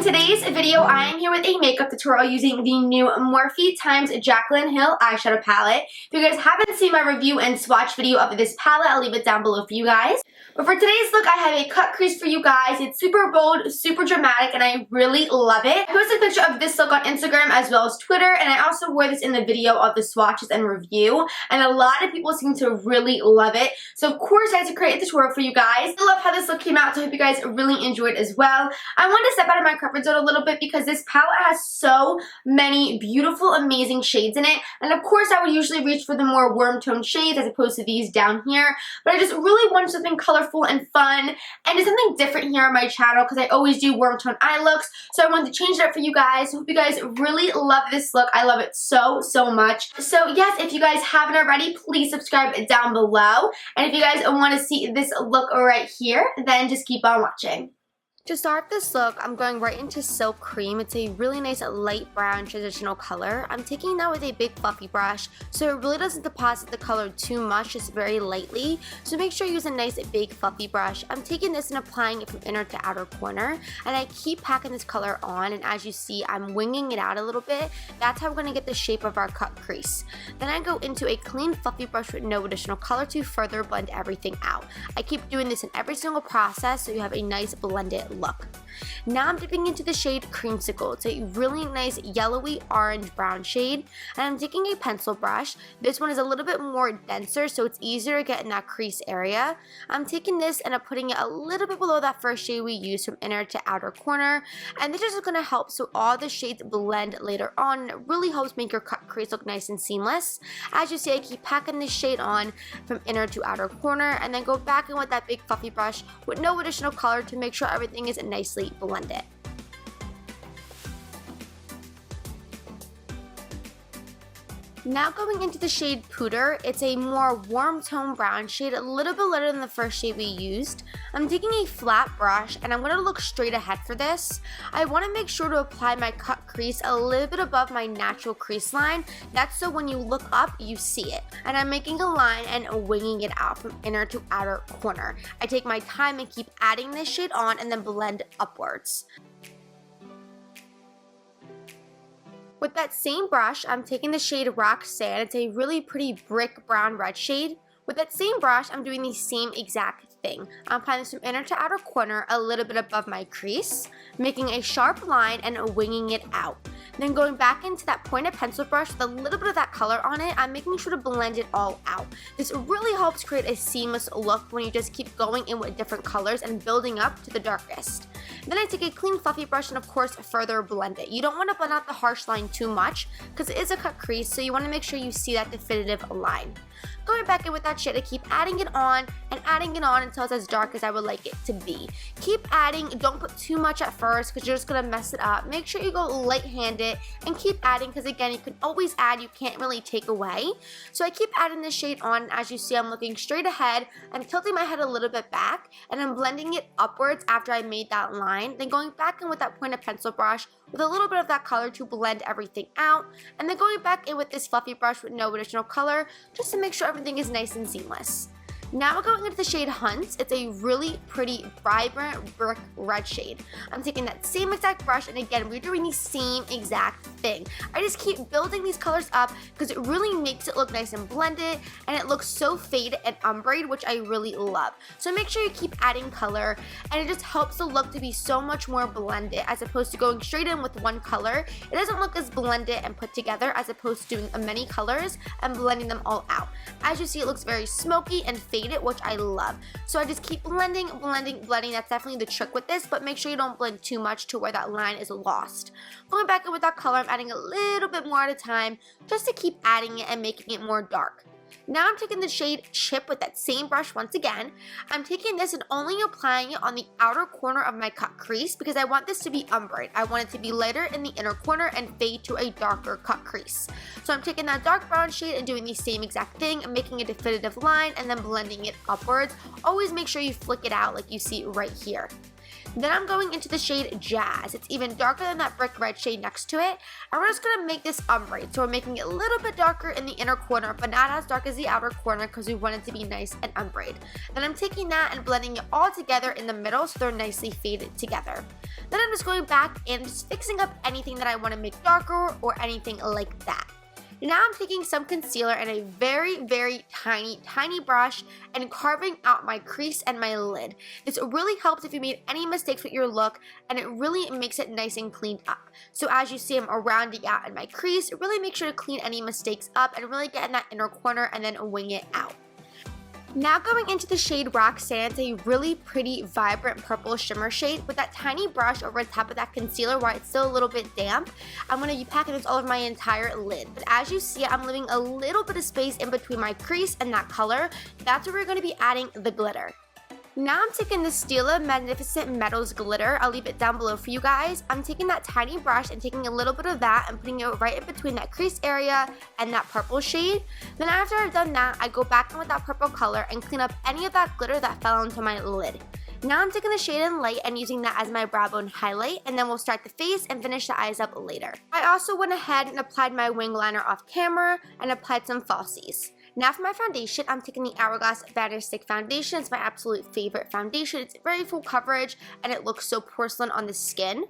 today's video, I am here with a makeup tutorial using the new Morphe x Jaclyn Hill eyeshadow palette. If you guys haven't seen my review and swatch video of this palette, I'll leave it down below for you guys. But for today's look, I have a cut crease for you guys. It's super bold, super dramatic, and I really love it. I posted a picture of this look on Instagram as well as Twitter, and I also wore this in the video of the swatches and review, and a lot of people seem to really love it. So of course I had to create a tutorial for you guys. I love how this look came out, so I hope you guys really enjoyed as well. I wanted to step out of my comfort zone a little bit because this palette has so many beautiful, amazing shades in it, and of course I would usually reach for the more warm tone shades as opposed to these down here, but I just really wanted something colorful and fun, and it's something different here on my channel because I always do warm tone eye looks, so I wanted to change it up for you guys. I hope you guys really love this look. I love it so much. So yes, if you guys haven't already, please subscribe down below, and if you guys want to see this look right here, then just keep on watching. To start this look, I'm going right into Silk Cream. It's a really nice light brown transitional color. I'm taking that with a big fluffy brush, so it really doesn't deposit the color too much, just very lightly. So make sure you use a nice big fluffy brush. I'm taking this and applying it from inner to outer corner, and I keep packing this color on, and as you see, I'm winging it out a little bit. That's how we're going to get the shape of our cut crease. Then I go into a clean fluffy brush with no additional color to further blend everything out. I keep doing this in every single process so you have a nice blended look. Now I'm dipping into the shade Creamsicle. It's a really nice yellowy orange brown shade, and I'm taking a pencil brush. This one is a little bit more denser, so it's easier to get in that crease area. I'm taking this and I'm putting it a little bit below that first shade we used from inner to outer corner, and this is just going to help so all the shades blend later on. It really helps make your cut crease look nice and seamless. As you see, I keep packing this shade on from inner to outer corner, and then go back in with that big fluffy brush with no additional color to make sure everything is nicely blended. Now going into the shade Pooter, it's a more warm tone brown shade, a little bit lighter than the first shade we used. I'm taking a flat brush and I'm going to look straight ahead for this. I want to make sure to apply my cut crease a little bit above my natural crease line. That's so when you look up, you see it. And I'm making a line and winging it out from inner to outer corner. I take my time and keep adding this shade on and then blend upwards. With that same brush, I'm taking the shade Rock Sand. It's a really pretty brick brown red shade. With that same brush, I'm doing the same exact thing. I'm applying this from inner to outer corner, a little bit above my crease, making a sharp line and winging it out. Then going back into that pointed pencil brush with a little bit of that color on it, I'm making sure to blend it all out. This really helps create a seamless look when you just keep going in with different colors and building up to the darkest. Then I take a clean fluffy brush and of course further blend it. You don't want to blend out the harsh line too much because it is a cut crease, so you want to make sure you see that definitive line. Going back in with that shade, I keep adding it on and adding it on until it's as dark as I would like it to be. Keep adding, don't put too much at first because you're just going to mess it up. Make sure you go light-handed and keep adding because again, you can always add, you can't really take away. So I keep adding this shade on, and as you see, I'm looking straight ahead. I'm tilting my head a little bit back and I'm blending it upwards after I made that line. Then going back in with that pointed pencil brush with a little bit of that color to blend everything out, and then going back in with this fluffy brush with no additional color just to make sure everything is nice and seamless. Now we're going into the shade Hunt. It's a really pretty, vibrant brick red shade. I'm taking that same exact brush, and again, we're doing the same exact thing. I just keep building these colors up because it really makes it look nice and blended, and it looks so faded and ombre, which I really love. So make sure you keep adding color, and it just helps the look to be so much more blended as opposed to going straight in with one color. It doesn't look as blended and put together as opposed to doing many colors and blending them all out. As you see, it looks very smoky and faded, which I love. So I just keep blending. That's definitely the trick with this, but make sure you don't blend too much to where that line is lost. Going back in with that color, I'm adding a little bit more at a time just to keep adding it and making it more dark. Now I'm taking the shade Chip with that same brush once again. I'm taking this and only applying it on the outer corner of my cut crease because I want this to be ombre. I want it to be lighter in the inner corner and fade to a darker cut crease. So I'm taking that dark brown shade and doing the same exact thing and making a definitive line and then blending it upwards. Always make sure you flick it out like you see right here. Then I'm going into the shade Jazz. It's even darker than that brick red shade next to it. And we're just going to make this ombre. So we're making it a little bit darker in the inner corner, but not as dark as the outer corner because we want it to be nice and ombre. Then I'm taking that and blending it all together in the middle so they're nicely faded together. Then I'm just going back and just fixing up anything that I want to make darker or anything like that. Now I'm taking some concealer and a very, very tiny brush and carving out my crease and my lid. This really helps if you made any mistakes with your look, and it really makes it nice and cleaned up. So as you see, I'm rounding out in my crease. Really make sure to clean any mistakes up and really get in that inner corner and then wing it out. Now going into the shade Rcma, it's a really pretty vibrant purple shimmer shade with that tiny brush over the top of that concealer while it's still a little bit damp. I'm going to be packing this all over my entire lid. But as you see, I'm leaving a little bit of space in between my crease and that color. That's where we're going to be adding the glitter. Now I'm taking the Stila Magnificent Metals glitter. I'll leave it down below for you guys. I'm taking that tiny brush and taking a little bit of that and putting it right in between that crease area and that purple shade. Then after I've done that, I go back in with that purple color and clean up any of that glitter that fell onto my lid. Now I'm taking the shade in Light and using that as my brow bone highlight, and then we'll start the face and finish the eyes up later. I also went ahead and applied my wing liner off camera and applied some falsies. Now for my foundation, I'm taking the Hourglass Vanish Stick Foundation. It's my absolute favorite foundation. It's very full coverage and it looks so porcelain on the skin.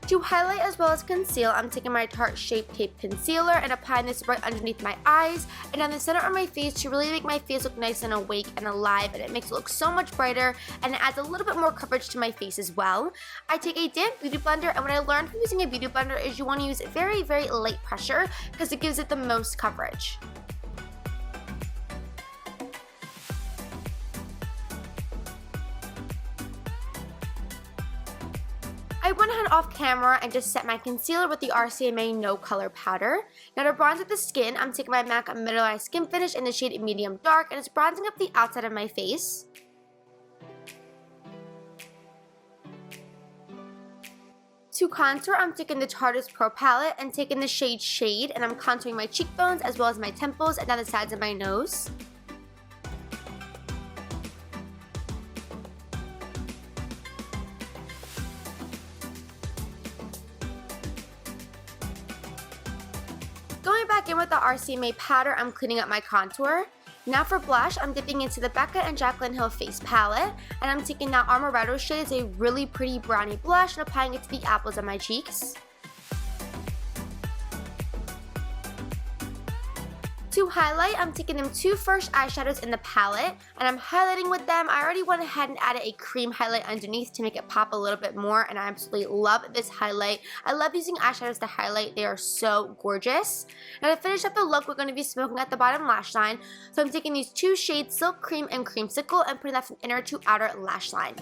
To highlight as well as conceal, I'm taking my Tarte Shape Tape Concealer and applying this right underneath my eyes and down the center of my face to really make my face look nice and awake and alive, and it makes it look so much brighter and it adds a little bit more coverage to my face as well. I take a damp beauty blender, and what I learned from using a beauty blender is you want to use very, very light pressure because it gives it the most coverage. I went ahead off camera and just set my concealer with the Rcma No Color Powder. Now to bronze up the skin, I'm taking my MAC Mineralized Skin Finish in the shade Medium Dark, and it's bronzing up the outside of my face. To contour, I'm taking the Tarte Pro Palette and taking the shade Shade, and I'm contouring my cheekbones as well as my temples and down the sides of my nose. Going back in with the Rcma powder, I'm cleaning up my contour. Now for blush, I'm dipping into the Becca X Jaclyn Hill Face Palette, and I'm taking that Amaretto shade. It's a really pretty brownie blush and applying it to the apples of my cheeks. To highlight, I'm taking them two first eyeshadows in the palette, and I'm highlighting with them. I already went ahead and added a cream highlight underneath to make it pop a little bit more, and I absolutely love this highlight. I love using eyeshadows to highlight. They are so gorgeous. Now to finish up the look, we're going to be smoking at the bottom lash line. So I'm taking these two shades, Silk Cream and Creamsicle, and putting that from inner to outer lash line.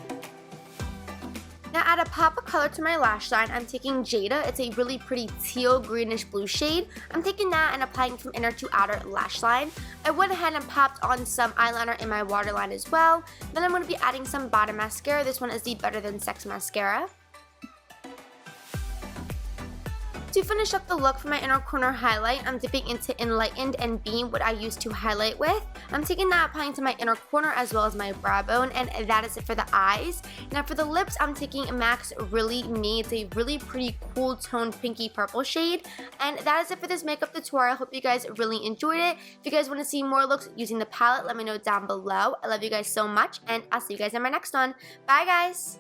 Now add a pop of color to my lash line. I'm taking Jada. It's a really pretty teal greenish blue shade. I'm taking that and applying it from inner to outer lash line. I went ahead and popped on some eyeliner in my waterline as well. Then I'm going to be adding some bottom mascara. This one is the Better Than Sex mascara. To finish up the look for my inner corner highlight, I'm dipping into Enlightened and Beam, what I used to highlight with. I'm taking that, applying to my inner corner as well as my brow bone, and that is it for the eyes. Now for the lips, I'm taking MAC's Really Me. It's a really pretty cool toned pinky purple shade. And that is it for this makeup tutorial. I hope you guys really enjoyed it. If you guys want to see more looks using the palette, let me know down below. I love you guys so much, and I'll see you guys in my next one. Bye guys!